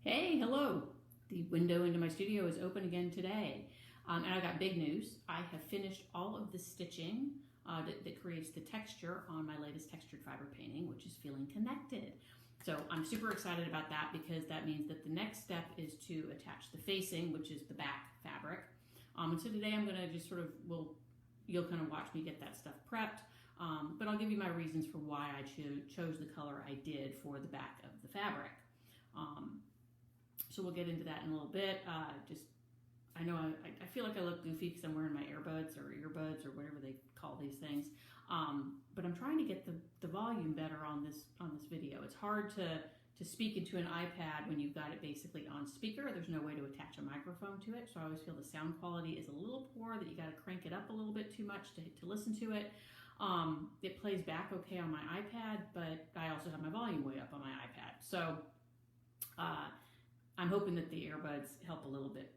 Hey, hello. The window into my studio is open again today. And I got big news. I have finished all of the stitching that creates the texture on my latest textured fiber painting, which is Feeling Connected. So I'm super excited about that because that means that the next step is to attach the facing, which is the back fabric. And so today I'm going to just you'll kind of watch me get that stuff prepped. But I'll give you my reasons for why I chose the color I did for the back of the fabric. So we'll get into that in a little bit. I know I feel like I look goofy because I'm wearing my earbuds or whatever they call these things. But I'm trying to get the volume better on this video. It's hard to speak into an iPad when you've got it basically on speaker. There's no way to attach a microphone to it, so I always feel the sound quality is a little poor, that you got to crank it up a little bit too much to listen to it. It plays back okay on my iPad, but I also have my volume way up on my iPad. So I'm hoping that the earbuds help a little bit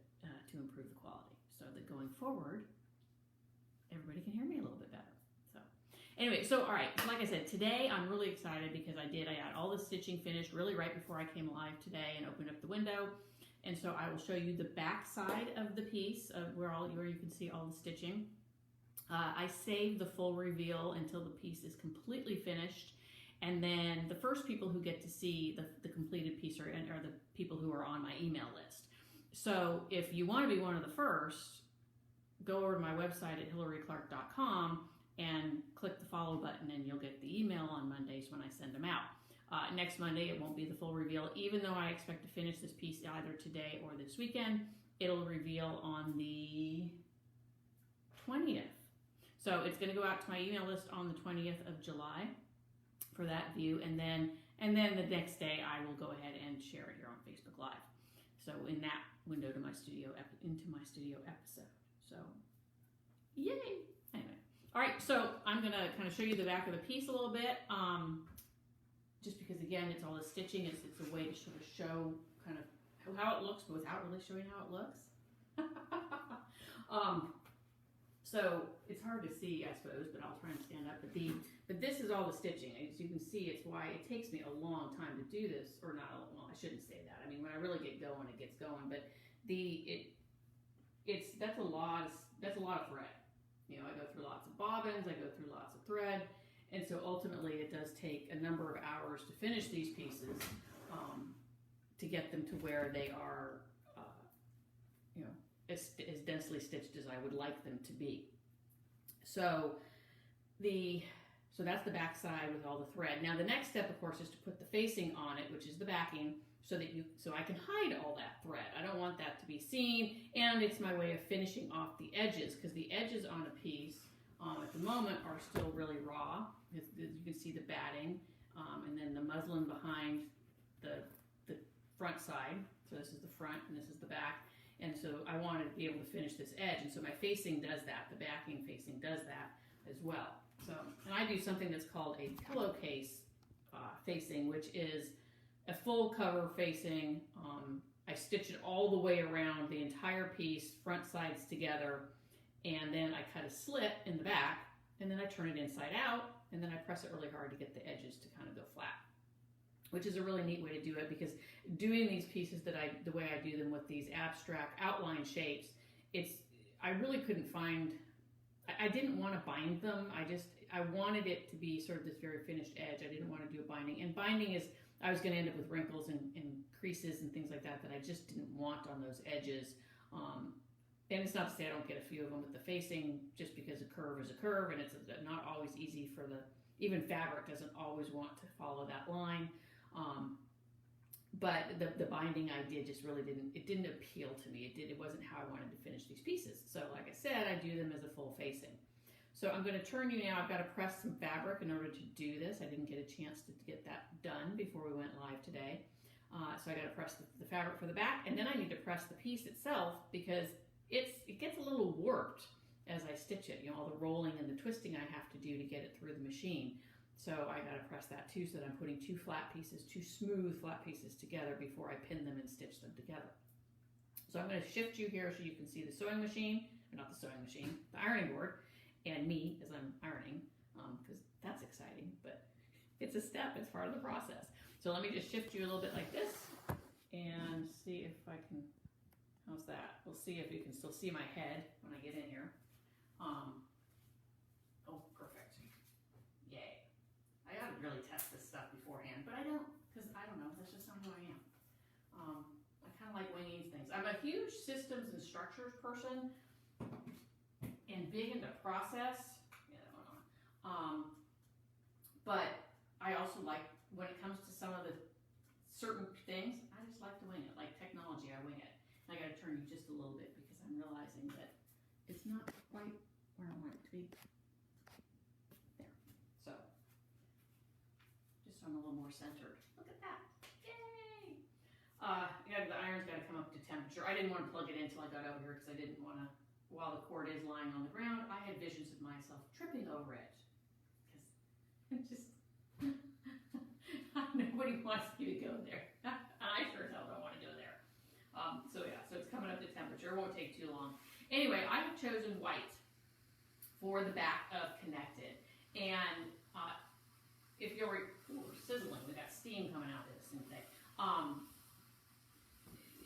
to improve the quality, so that going forward, everybody can hear me a little bit better. So anyway, all right, like I said, today I'm really excited because I got all the stitching finished really right before I came live today and opened up the window. And so I will show you the back side of the piece where you can see all the stitching. I saved the full reveal until the piece is completely finished. And then the first people who get to see the completed piece are the people who are on my email list. So if you want to be one of the first, go over to my website at hilaryclark.com and click the follow button, and you'll get the email on Mondays when I send them out. Next Monday, it won't be the full reveal, even though I expect to finish this piece either today or this weekend. It'll reveal on the 20th. So it's going to go out to my email list on the 20th of July for that view, and then the next day I will go ahead and share it here on Facebook Live. So in that window into my studio episode. So yay! Anyway, all right. So I'm gonna kind of show you the back of the piece a little bit, just because again it's all the stitching. It's a way to sort of show kind of how it looks, but without really showing how it looks. So it's hard to see, I suppose, but I'll try and stand up. But this is all the stitching. As you can see, it's why it takes me a long time to do this, or not. Well, I shouldn't say that. I mean, when I really get going, it gets going. But that's a lot of thread. You know, I go through lots of bobbins, I go through lots of thread, and so ultimately it does take a number of hours to finish these pieces, to get them to where they are, as densely stitched as I would like them to be. So that's the back side with all the thread. Now the next step, of course, is to put the facing on it, which is the backing, so I can hide all that thread. I don't want that to be seen, and it's my way of finishing off the edges, because the edges on a piece at the moment are still really raw. As you can see the batting, and then the muslin behind the front side. So this is the front and this is the back. And so I wanted to be able to finish this edge, and so my facing does that. The backing facing does that as well. So, and I do something that's called a pillowcase facing, which is a full cover facing. I stitch it all the way around the entire piece, front sides together, and then I cut a slit in the back, and then I turn it inside out, and then I press it really hard to get the edges to kind of go flat, which is a really neat way to do it, because doing these pieces the way I do them with these abstract outline shapes, I really couldn't find, I didn't want to bind them. I wanted it to be sort of this very finished edge. I didn't want to do a binding. And binding is, I was going to end up with wrinkles and creases and things like that I just didn't want on those edges. And it's not to say I don't get a few of them with the facing, just because a curve is a curve, and it's not always easy even fabric doesn't always want to follow that line. But the binding I did just really didn't appeal to me. It wasn't how I wanted to finish these pieces. So like I said, I do them as a full facing. So I'm going to turn you now. I've got to press some fabric in order to do this. I didn't get a chance to get that done before we went live today. So I got to press the fabric for the back, and then I need to press the piece itself, because it gets a little warped as I stitch it. You know, all the rolling and the twisting I have to do to get it through the machine. So I got to press that too, so that I'm putting two smooth flat pieces together before I pin them and stitch them together. So I'm going to shift you here so you can see the sewing machine, or not the sewing machine, the ironing board, and me as I'm ironing, because that's exciting, but it's a step, it's part of the process. So let me just shift you a little bit like this, and see if I can, how's that? We'll see if you can still see my head when I get in here. Oh, perfect. Yay. I ought to really test this stuff beforehand, but I don't, because I don't know, that's just not who I am. I kind of like winging things. I'm a huge systems and structures person and big into process. But I also like, when it comes to some of the certain things, I just like to wing it. Like technology, I wing it. And I got to turn you just a little bit because I'm realizing that it's not quite where I want it to be. There. So, just so I'm a little more centered. Look at that. Yay! Yeah, the iron's got to come up to temperature. I didn't want to plug it in until I got over here because I didn't want to, while the cord is lying on the ground, I had visions of myself tripping over it. Because just, nobody wants me to go there. I sure as hell don't want to go there. So yeah, so it's coming up to temperature. It won't take too long. Anyway, I have chosen white for the back of Connected. And if you're, we're sizzling, we got steam coming out of this thing today.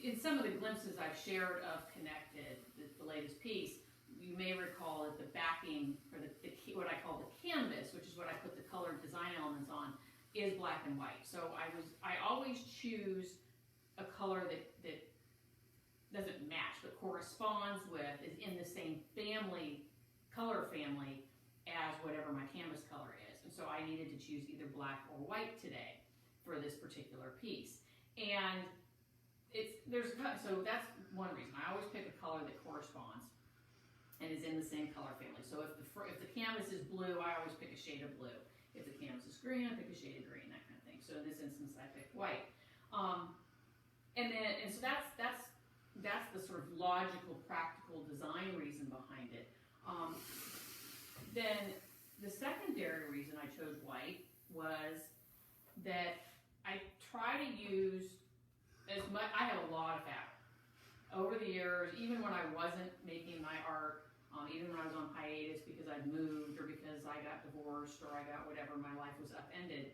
In some of the glimpses I've shared of Connected, the latest piece, you may recall that the backing, or what I call the canvas, which is what I put the colored design elements on, is black and white. So I always choose a color that doesn't match, but corresponds with, is in the same color family as whatever my canvas color is. And so I needed to choose either black or white today for this particular piece. And so that's one reason. I always pick a color that corresponds and is in the same color family. So if the canvas is blue, I always pick a shade of blue. If the canvas is green, I pick a shade of green, that kind of thing. So in this instance, I picked white. And so that's the sort of logical, practical design reason behind it. Then the secondary reason I chose white was that I try to use as much. I have a lot of fabric over the years, even when I wasn't making my art. Even when I was on hiatus because I'd moved or because I got divorced or I got whatever, my life was upended,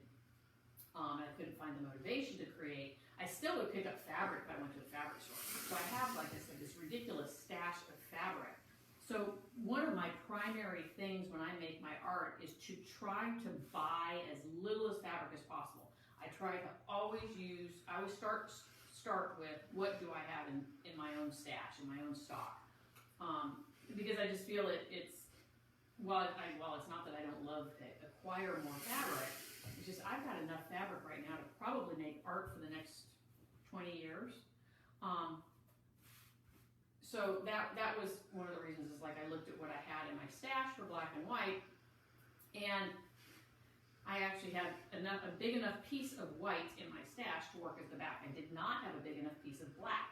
and I couldn't find the motivation to create, I still would pick up fabric if I went to a fabric store. So I have, like I said, this ridiculous stash of fabric. So one of my primary things when I make my art is to try to buy as little as fabric as possible. I try to always start with what do I have in my own stash, in my own stock. Because I just feel it's while it's not that I don't love to acquire more fabric, it's just I've got enough fabric right now to probably make art for the next 20 years. So that was one of the reasons, is like I looked at what I had in my stash for black and white, and I actually had a big enough piece of white in my stash to work as the back. I did not have a big enough piece of black.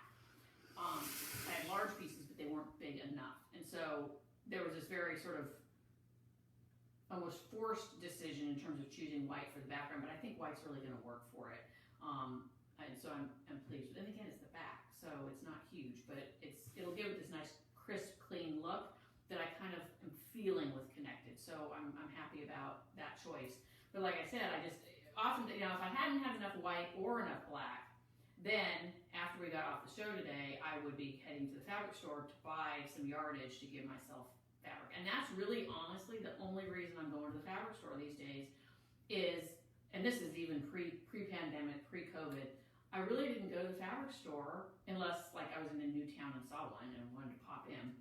I had large pieces, but they weren't big enough. And so there was this very sort of almost forced decision in terms of choosing white for the background, but I think white's really going to work for it. And so I'm pleased with it. And again, it's the back, so it's not huge, but it'll give it this nice, crisp, clean look that I kind of am feeling with Connected. So I'm happy about that choice. But like I said, I just often, if I hadn't had enough white or enough black, then, after we got off the show today, I would be heading to the fabric store to buy some yardage to give myself fabric. And that's really, honestly, the only reason I'm going to the fabric store these days is, and this is even pre-pandemic, pre-COVID, I really didn't go to the fabric store unless, like, I was in a new town and saw one and wanted to pop in.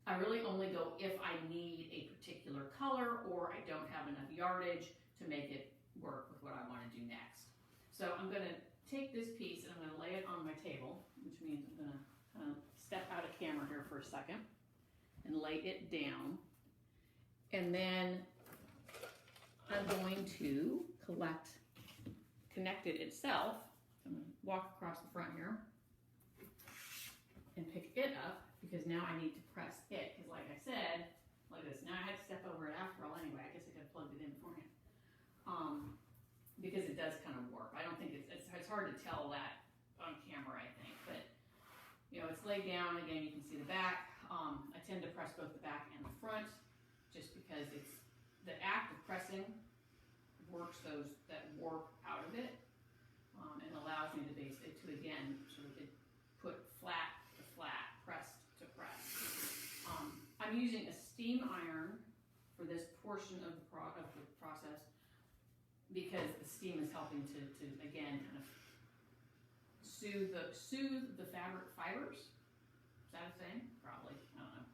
I really only go if I need a particular color or I don't have enough yardage to make it work with what I want to do next. So I'm going to take this piece and I'm going to lay it on my table, which means I'm going to kind of step out of camera here for a second and lay it down. And then I'm going to connect it itself. So I'm going to walk across the front here and pick it up because now I need to press it. Because like I said, look at this. Now I had to step over it after all anyway. I guess I could have plugged it in beforehand. Because it does kind of work. I don't think it's hard to tell that on camera, I think, but it's laid down. Again, you can see the back. I tend to press both the back and the front just because it's the act of pressing works that warp out of it and allows allows me to again, sort of put flat to flat, pressed to press. I'm using a steam iron for this portion of the process because the steam is helping to again, kind of soothe the fabric fibers. Is that a thing? Probably, I don't know.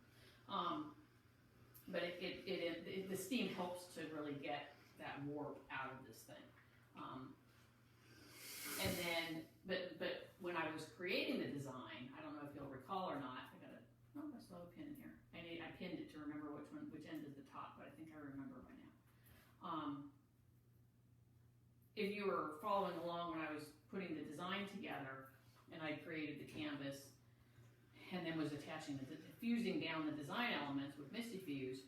But the steam helps to really get that warp out of this thing. And then, but when I was creating the design, I don't know if you'll recall or not. I still have a pin in here. I pinned it to remember which end is the top, but I think I remember by now. If you were following along when I was putting the design together, and I created the canvas, and then was fusing down the design elements with Misty Fuse,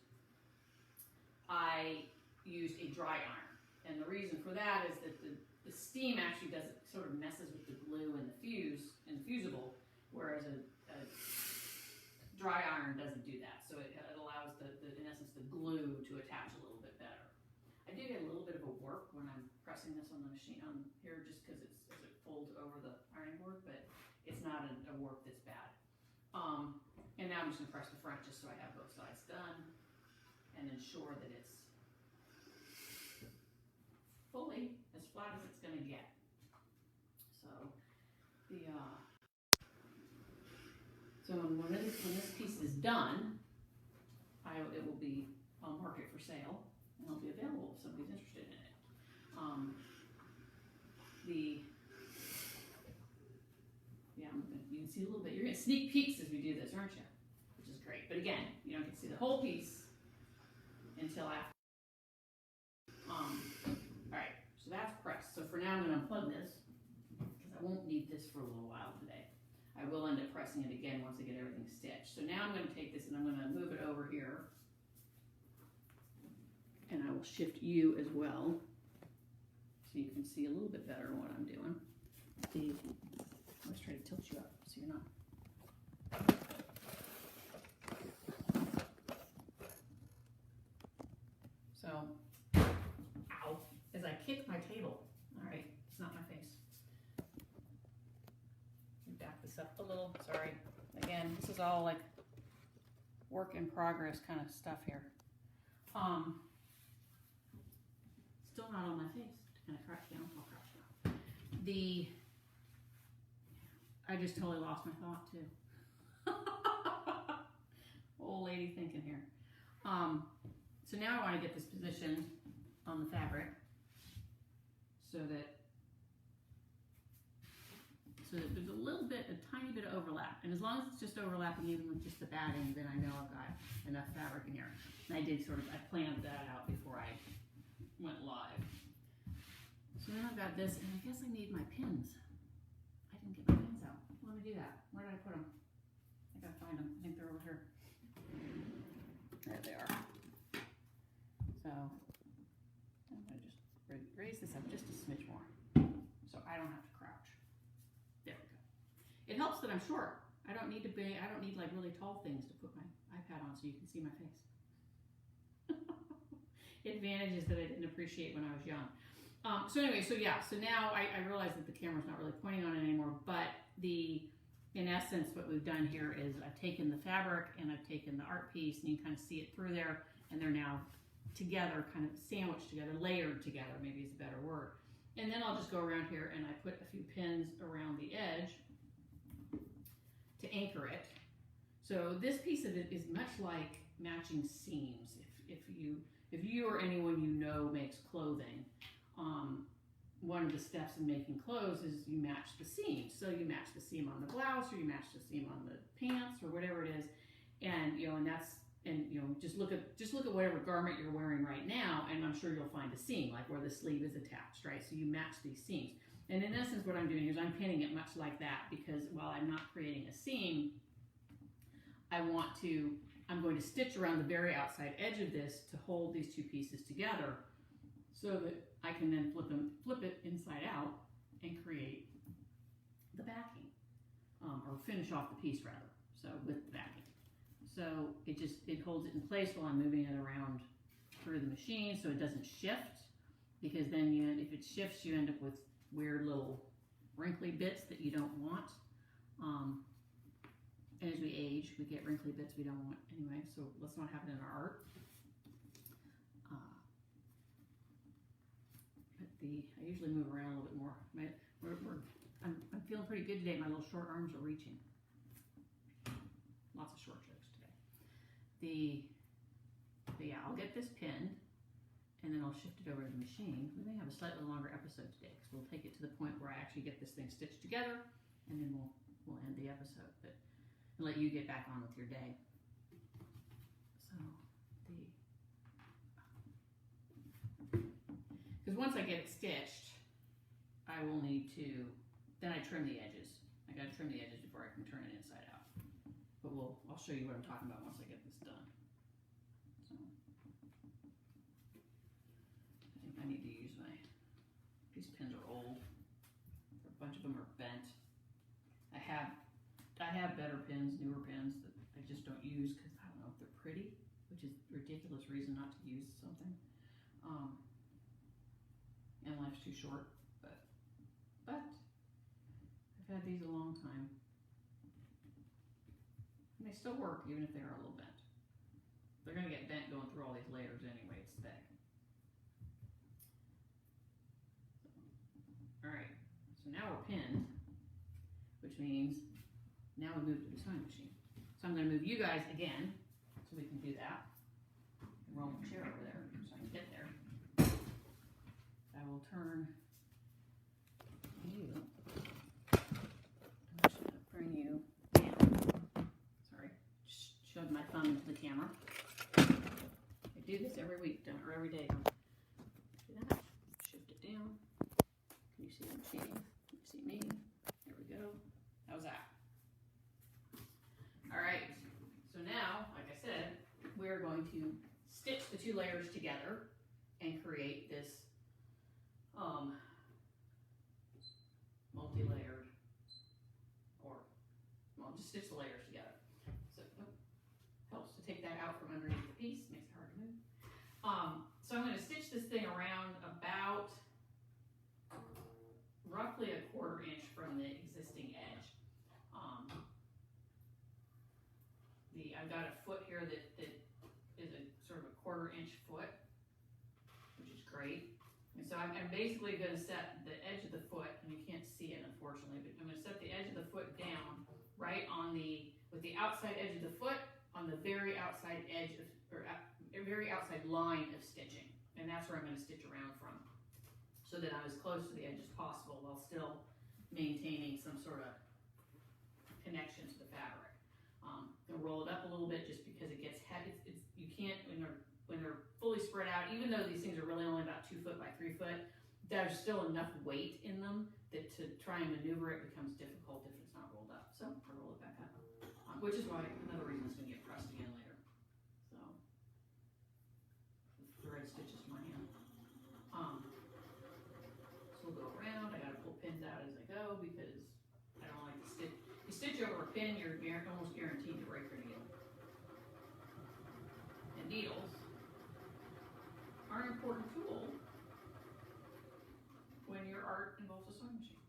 I used a dry iron. And the reason for that is that the steam actually sort of messes with the glue and the fusible, whereas a dry iron doesn't do that. So it allows in essence, the glue to attach a little bit better. I do get a little bit of a warp when I'm pressing this on the machine on here, just because it folds over the ironing board, but it's not a warp that's bad. And now I'm just going to press the front just so I have both sides done and ensure that it's fully as flat as it's going to get. So when this piece is done, I'll mark it for sale and it'll be available if somebody's interested in it. You can see a little bit. You're going to sneak peeks as we do this, aren't you? Which is great. But again, you don't get to see the whole piece until after. Alright, so that's pressed. So for now I'm going to unplug this because I won't need this for a little while today. I will end up pressing it again once I get everything stitched. So now I'm going to take this and I'm going to move it over here. And I will shift you as well so you can see a little bit better what I'm doing. I always try to tilt you up so you're not. So, ow, as I kick my table. All right, it's not my face. Back this up a little, sorry. Again, this is all like work in progress kind of stuff here. Still not on my face. Kind of crouch down. I'll crouch down. I just totally lost my thought too. Old lady thinking here. So now I want to get this positioned on the fabric so that there's a tiny bit of overlap. And as long as it's just overlapping even with just the batting, then I know I've got enough fabric in here. And I planned that out before I went live. So now I've got this, and I guess I need my pins. I didn't get my pins out. Let me do that. Where did I put them? I gotta find them. I think they're over here. There they are. So I'm gonna just raise this up just a smidge more, so I don't have to crouch. There we go. It helps that I'm short. I don't need like really tall things to put my iPad on so you can see my face. Advantages that I didn't appreciate when I was young. So now I realize that the camera's not really pointing on it anymore, but in essence, what we've done here is I've taken the fabric and I've taken the art piece, and you can kind of see it through there, and they're now together, kind of sandwiched together, layered together, maybe is a better word. And then I'll just go around here and I put a few pins around the edge to anchor it. So this piece of it is much like matching seams. If you or anyone you know makes clothing, one of the steps in making clothes is you match the seams. So you match the seam on the blouse, or you match the seam on the pants, or whatever it is, and just look at whatever garment you're wearing right now, and I'm sure you'll find a seam, like where the sleeve is attached, right? So you match these seams. And in essence, what I'm doing here is I'm pinning it much like that, because while I'm not creating a seam, I'm going to stitch around the very outside edge of this to hold these two pieces together, so that I can then flip it inside out and create the backing, or finish off the piece rather. So with the backing. So it holds it in place while I'm moving it around through the machine, so it doesn't shift, because then if it shifts, you end up with weird little wrinkly bits that you don't want. And as we age, we get wrinkly bits we don't want anyway, so let's not have it in our art. I usually move around a little bit more. I'm feeling pretty good today. My little short arms are reaching. Lots of short strokes today. Yeah, I'll get this pinned, and then I'll shift it over to the machine. We may have a slightly longer episode today because we'll take it to the point where I actually get this thing stitched together, and then we'll end the episode, but and let you get back on with your day. So because once I get it stitched, I will need to. Then I trim the edges. I got to trim the edges before I can turn it inside out. But I'll show you what I'm talking about once I get this done. So, I think I need to use these pins are old. A bunch of them are bent. I have better pins, newer pins that I just don't use because I don't know if they're pretty, which is a ridiculous reason not to use something. And life's too short, but I've had these a long time. And they still work even if they are a little bent. They're going to get bent going through all these layers anyway, it's thick. Alright, so now we're pinned, which means now we move to the sewing machine. So I'm going to move you guys again, so we can do that. And roll my chair over there so I can get there. I will turn you. I should bring you down. Sorry, just shoved my thumb into the camera. I do this every week, or every day. Do that. Shift it down. Can you see the machine? Can you see me? There we go. How's that? All right. So now, like I said, we're going to stitch the two layers together and create this multi-layered, or, well, just stitch the layers together. So helps to take that out from underneath the piece, makes it hard to move. So I'm going to stitch this thing around about roughly a 1/4 inch from the existing edge. I've got a foot here that is a sort of a 1/4 inch foot, which is great. And so I'm basically going to set the edge of the foot, and you can't see it unfortunately, but I'm going to set the edge of the foot down right on with the outside edge of the foot on the very outside edge of, or very outside line of stitching. And that's where I'm going to stitch around from, so that I'm as close to the edge as possible while still maintaining some sort of connection to the fabric. I'm going to roll it up a little bit just because it gets heavy. You can't, when they're fully spread out, even though these things are really only about 2 foot by 3 foot, there's still enough weight in them that to try and maneuver it becomes difficult if it's not rolled up. So I roll it back up, which is why another reason it's going to get pressed again later. So thread stitches to my hand. So we'll go around. I got to pull pins out as I go because I don't like to stitch. You stitch over a pin, you're almost guaranteed to break your needle. And needles are an important tool when your art involves a sewing machine.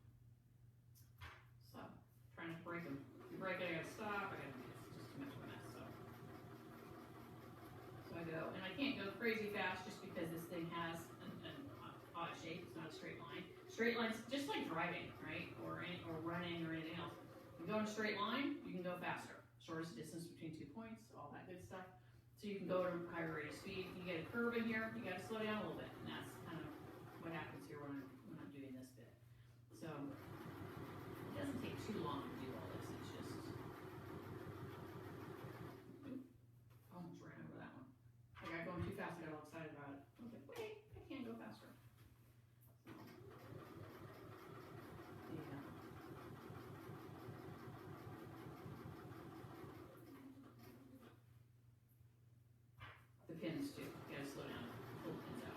So, trying to break them. If you break it, I gotta stop. It's just too much of a mess. So I go, and I can't go crazy fast just because this thing has an odd shape. It's not a straight line. Straight lines, just like driving, right? Or running or anything else. You go in a straight line, you can go faster. Shortest distance between 2 points, all that good stuff. So you can go at a higher rate of speed. You get a curve in here, you got to slow down a little bit, and that's kind of what happens here when I'm doing this bit. So it doesn't take too long to do all this. It's just, almost ran over that one. I got going too fast. I got all excited about it. I was like, wait, I can't go faster. The pins too. You gotta slow down, pull the pins out.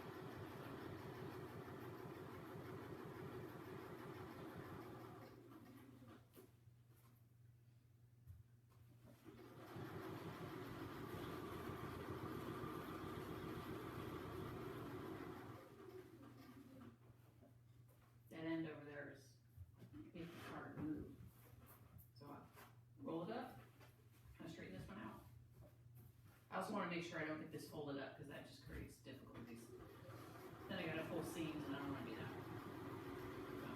also want to make sure I don't get this folded up because that just creates difficulties. Then I got to pull seams and I don't want to do that. So.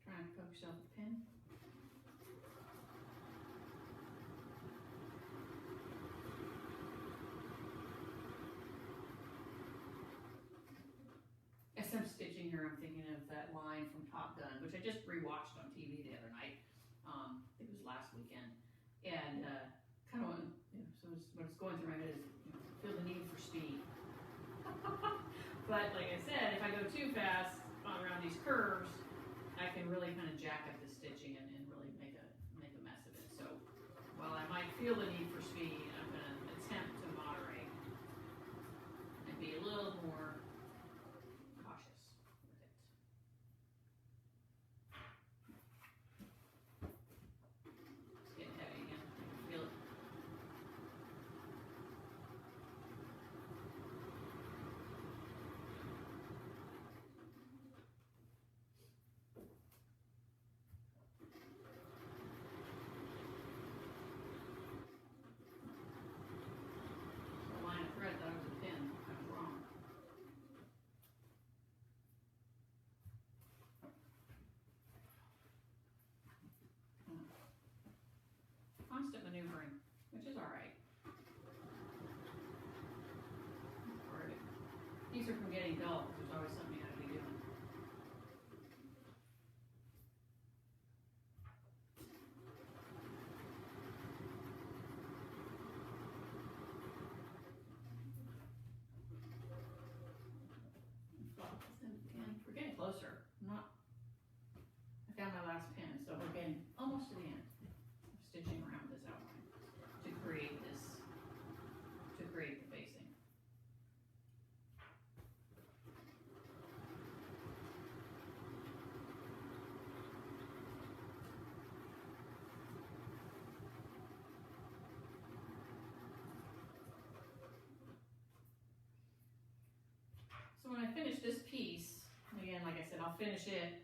Try and poke yourself with a pin. As I'm stitching here, I'm thinking of that line from Top Gun, which I just rewatched on TV the other night. I think it was last weekend. And kind of, so what's going through my head is, feel the need for speed. But like I said, if I go too fast around these curves, I can really kind of jack up the stitching and really make a mess of it. So while I might feel the need for speed, I'm going to attempt to moderate and be a little more cautious with it. It's getting heavy again. I can feel it. Constant maneuvering, which is all right. Part of it. These are from getting dull. There's always something you have to be doing. Again, we're getting closer. I found my last pin, so we're getting almost to the end. Stitching around this outline to create the facing. So when I finish this piece, again, like I said, I'll finish it.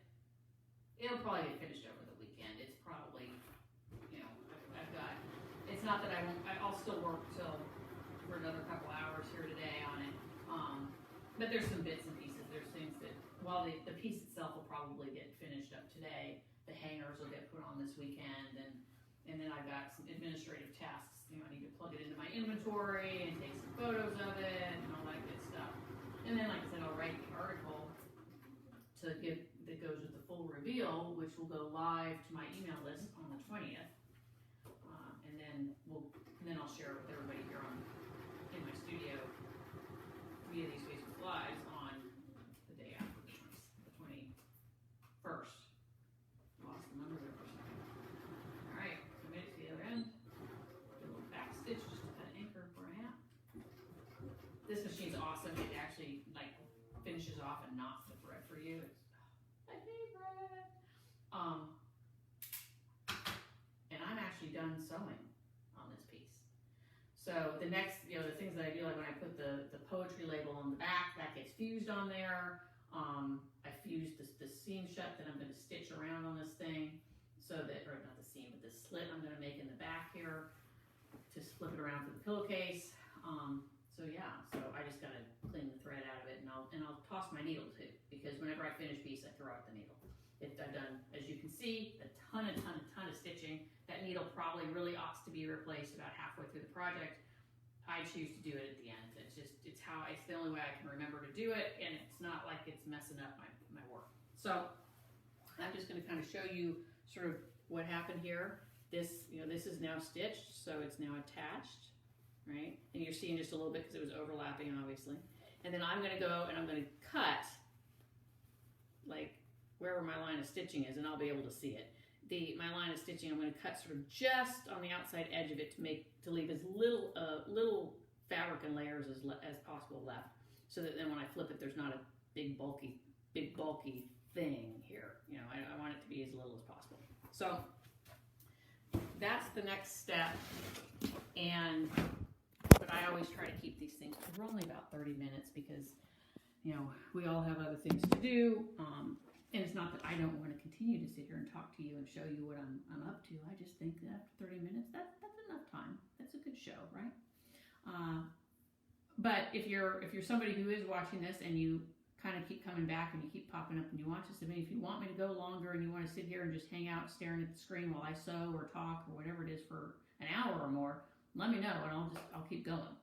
It'll probably get finished over the weekend. It's probably, it's not that I won't, I'll still work for another couple hours here today on it. But there's some bits and pieces. There's things that, while the piece itself will probably get finished up today, the hangers will get put on this weekend, and then I've got some administrative tasks. I need to plug it into my inventory and take some photos of it and all that good stuff. And then, like I said, I'll write the article that goes with the full reveal, which will go live to my email list on the 20th. And then I'll share it with everybody here in my studio via these Facebook Lives on the day after the 21st. Lost the number there for a second. All right, so I made it to the other end. Do a little back stitch just to kind of anchor where I am. This machine's awesome. It actually finishes off and knots the thread for you. It's my favorite. And I'm actually done sewing. So the next, the things that I do, like when I put the poetry label on the back, that gets fused on there. I fused the seam shut that I'm going to stitch around on this thing, so that, or not the seam, but the slit I'm going to make in the back here to flip it around for the pillowcase. So yeah, so I just got to clean the thread out of it, and I'll toss my needle too, because whenever I finish a piece, I throw out the needle. I've done, as you can see, a ton of stitching. That needle probably really ought to be replaced about halfway through the project. I choose to do it at the end. It's the only way I can remember to do it, and it's not like it's messing up my work. So I'm just going to kind of show you sort of what happened here. This is now stitched, so it's now attached, right? And you're seeing just a little bit because it was overlapping, obviously. And then I'm going to go and I'm going to cut like wherever my line of stitching is, and I'll be able to see it. My line of stitching, I'm going to cut sort of just on the outside edge of it to leave as little fabric and layers as possible left, so that then when I flip it, there's not a big bulky thing here. I want it to be as little as possible. So that's the next step, but I always try to keep these things, we're only about 30 minutes because, you know, we all have other things to do, and it's not that I don't want to continue to sit here and talk to you and show you what I'm up to. I just think that after 30 minutes, that's enough time. That's a good show, right? But if you're somebody who is watching this and you kind of keep coming back and you keep popping up and you watch this, I mean, if you want me to go longer and you want to sit here and just hang out staring at the screen while I sew or talk or whatever it is for an hour or more, let me know and I'll keep going.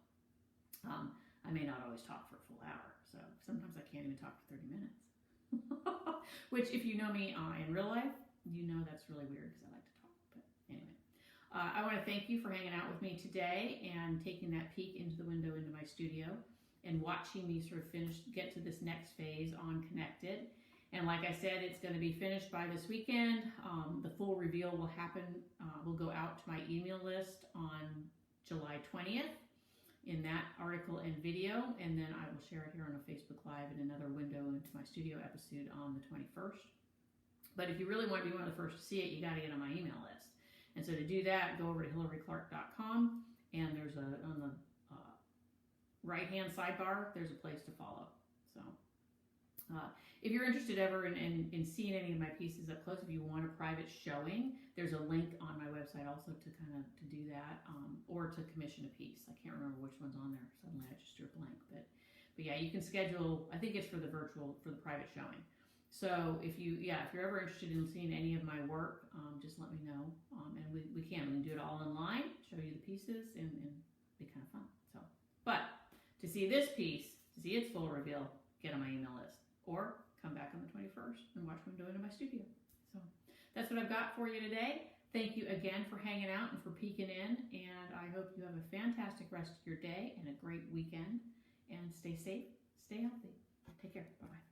I may not always talk for a full hour, so sometimes I can't even talk for 30 minutes. Which, if you know me in real life, you know that's really weird because I like to talk. But anyway, I want to thank you for hanging out with me today and taking that peek into the window into my studio and watching me sort of get to this next phase on Connected. And like I said, it's going to be finished by this weekend. The full reveal will happen, will go out to my email list on July 20th. In that article and video, and then I will share it here on a Facebook Live in another window into my studio episode on the 21st. But if you really want to be one of the first to see it, you got to get on my email list. And so to do that, go over to hilaryclark.com, and there's on the right-hand sidebar, there's a place to follow. So if you're interested ever in seeing any of my pieces up close, if you want a private showing, there's a link on my website also to do that, or to commission a piece. I can't remember which one's on there. Suddenly I just drew a blank. But yeah, you can schedule, I think it's for the private showing. So if you're ever interested in seeing any of my work, just let me know. And we can do it all online, show you the pieces, and be kind of fun. So, but to see this piece, to see its full reveal, get on my email list. Or come back on the 21st and watch what I'm doing in my studio. So that's what I've got for you today. Thank you again for hanging out and for peeking in. And I hope you have a fantastic rest of your day and a great weekend. And stay safe, stay healthy. Take care. Bye-bye.